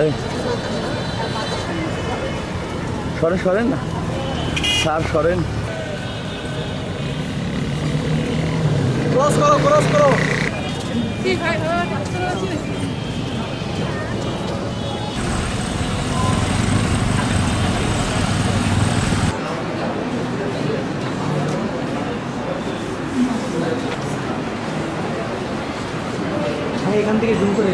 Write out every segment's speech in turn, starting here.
এই সরেন না স্যার, সরেন। ক্রস করো। এখান থেকে জুম করে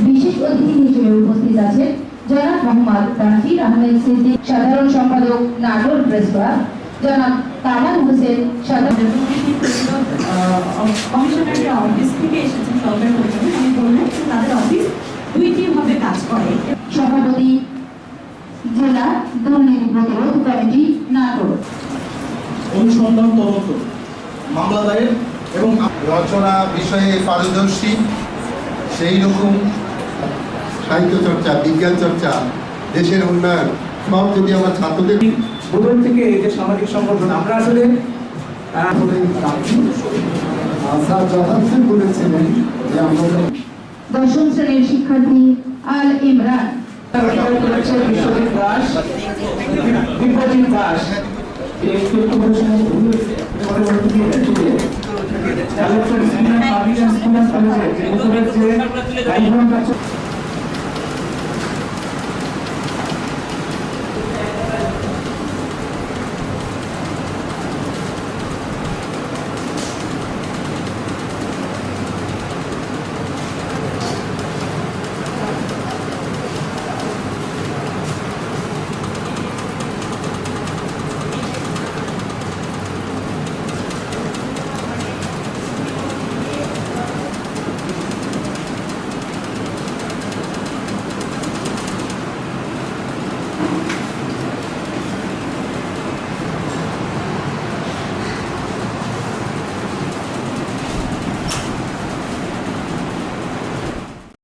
বিশেষ অতিথি হিসেবে উপস্থিত আছেন জনাব মোহাম্মদ তানভীর আহমেদ সিদ্দিক, সাধারণ সম্পাদক নাটোর প্রেস ক্লাব, জনাব কামাল হোসেন, সাধারণ কমিশনারের অফিস থেকে এসেছেন সরকার পরিচালনা। আমি বললাম যে তাদের অফিস দুইটি ভাবে কাজ করে। সভাপতি জেলা দুর্নীতি প্রতিরোধ কমিটি নাটোর। অনুসন্ধান তদন্ত মামলা দায়ের এবং রচনা বিষয়ে পারদর্শী, সেই রকম সাহিত্য চর্চা, বিজ্ঞান চর্চা, দেশের উন্নয়ন সব যদি আমার ছাত্রদের ভূগোল থেকে এই যে সামাজিক সংগঠন আমরা আসলে বলেছিলেন যে আমরা দশম শ্রেণীর শিক্ষার্থী আল ইমরান। বিশ্বজিৎ দাস, দিব্যজিৎ দাস পরবর্তী